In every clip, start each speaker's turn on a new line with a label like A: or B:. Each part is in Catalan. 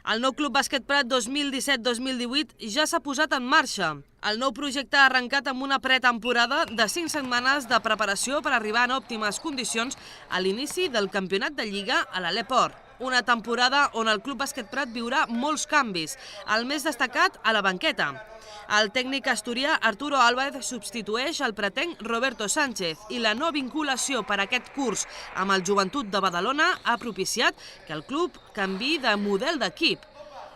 A: El nou Club Bàsquet Prat 2017-2018 ja s'ha posat en marxa. El nou projecte ha arrencat amb una pretemporada de 5 setmanes de preparació per arribar en òptimes condicions a l'inici del campionat de Lliga a l'Aleport. Una temporada on el Club Bàsquet Prat viurà molts canvis, el més destacat a la banqueta. El tècnic asturià Arturo Álvarez substitueix el pratenc Roberto Sánchez i la no vinculació per aquest curs amb el Joventut de Badalona ha propiciat que el club canviï de model d'equip.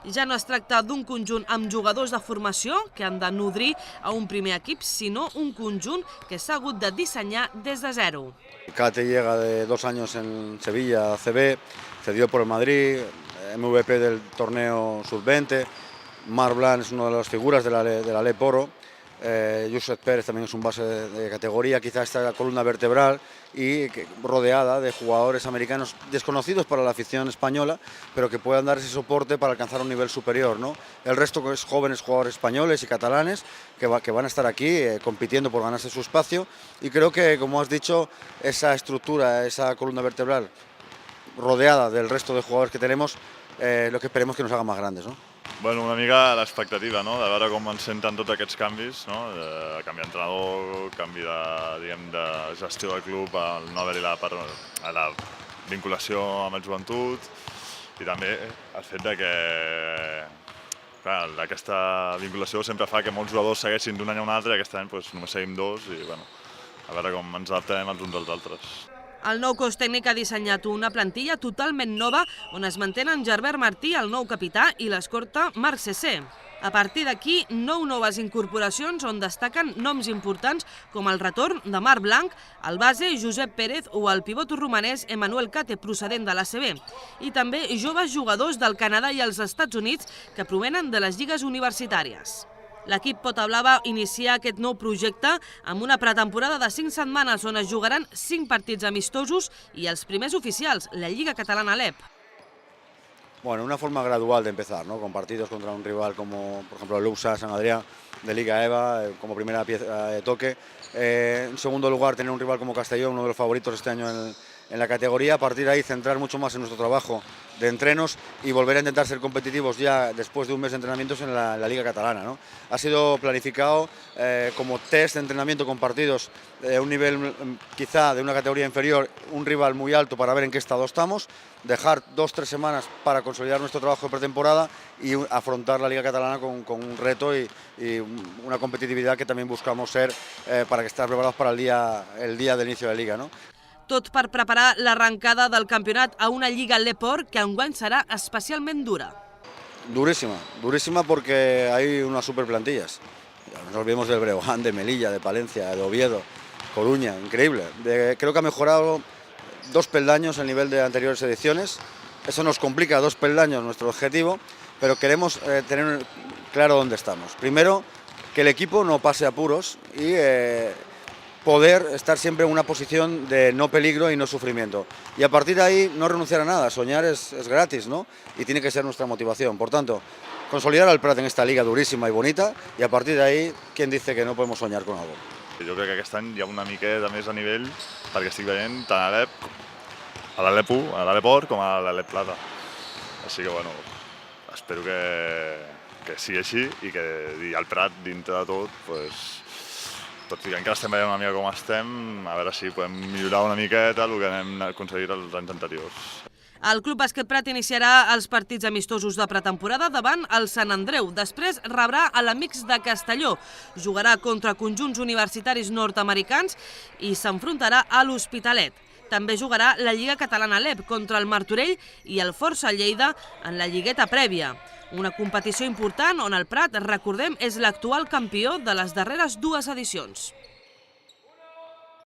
A: Ja no es tracta d'un conjunt amb jugadors de formació que han de nodrir a un primer equip, sinó un conjunt que s'ha hagut de dissenyar des de zero.
B: Cate llega de 2 años en Sevilla, CB, cedió por el Madrid, MVP del torneo sub-20, Marc Blanc es una de las figuras de la Leporo, Josep Pérez también es un base de categoría, quizá esta columna vertebral y rodeada de jugadores americanos desconocidos para la afición española, pero que puedan dar ese soporte para alcanzar un nivel superior, ¿no? El resto es jóvenes jugadores españoles y catalanes que van a estar aquí compitiendo por ganarse su espacio, y creo que, como has dicho, esa estructura, esa columna vertebral rodeada del resto de jugadores que tenemos, lo que esperemos que nos haga más grandes, ¿no?
C: Bueno, una mica l'expectativa, no? De veure com ens senten tots aquests canvis, no? Canvi d'entrenador, canvi de gestió del club, el no haver-hi la vinculació amb el joventut, i també el fet de que aquesta vinculació sempre fa que molts jugadors segueixin d'un any a un altre, i aquest any només seguim 2, i a veure com ens adaptem els uns als altres.
A: El nou cos tècnic ha dissenyat una plantilla totalment nova on es mantenen Gerbert Martí, el nou capità, i l'escorta Marc Cessé. A partir d'aquí, 9 noves incorporacions on destaquen noms importants com el retorn de Marc Blanc, el base Josep Pérez o el pivot romanès Emmanuel Cate, procedent de l'ACB, i també joves jugadors del Canadà i els Estats Units que provenen de les lligues universitàries. L'equip Pota Blava inicia aquest nou projecte amb una pretemporada de 5 setmanes on es jugaran 5 partits amistosos i els primers oficials, la Lliga Catalana Alep.
B: Bueno, una forma gradual de empezar, ¿no? Con partidos contra un rival como, por ejemplo, el USA San Adrià de Liga EVA, como primera pieza de toque. En segundo lugar, tener un rival como Castellón, uno de los favoritos este año en la categoría. A partir de ahí, centrar mucho más en nuestro trabajo de entrenos y volver a intentar ser competitivos ya después de un mes de entrenamientos en la Liga Catalana, ¿no? Ha sido planificado como test de entrenamiento con partidos de un nivel quizá de una categoría inferior, un rival muy alto para ver en qué estado estamos, dejar 2-3 semanas para consolidar nuestro trabajo de pretemporada y afrontar la Liga Catalana con un reto y una competitividad que también buscamos ser para que estar preparados para el día del inicio de la Liga, ¿no?
A: Tot per preparar l'arrencada del campionat a una Lliga Leport que enguany serà especialment dura.
B: Durísima, durísima porque hay unas super plantillas. No nos olvidemos del Breogán, de Melilla, de Palencia, de Oviedo, Coruña, increíble. Creo que ha mejorado 2 peldaños el nivel de anteriores ediciones. Eso nos complica 2 peldaños nuestro objetivo, pero queremos tener claro dónde estamos. Primero, que el equipo no pase apuros y poder estar siempre en una posición de no peligro y no sufrimiento. Y a partir de ahí no renunciar a nada, soñar es gratis, ¿no? Y tiene que ser nuestra motivación. Por tanto, consolidar al Prat en esta liga durísima y bonita, y a partir de ahí, ¿quién dice que no podemos soñar con algo?
C: Jo crec que aquest any hi ha una miqueta més a nivell, perquè estic veient tant a l'Aleport com a l'Alep Plata. Així que, bueno, espero que sigui així i que el Prat, dintre de tot, tot i que encara estem veient una mica com estem, a veure si podem millorar una miqueta el que hem aconseguit els anys anteriors.
A: El Club Bàsquet Prat iniciarà els partits amistosos de pretemporada davant el Sant Andreu. Després rebrà a l'Amics de Castelló. Jugarà contra conjunts universitaris nord-americans i s'enfrontarà a l'Hospitalet. També jugarà la Lliga Catalana Alep contra el Martorell i el Força Lleida en la lligueta prèvia. Una competició important on el Prat, recordem, és l'actual campió de les darreres 2 edicions.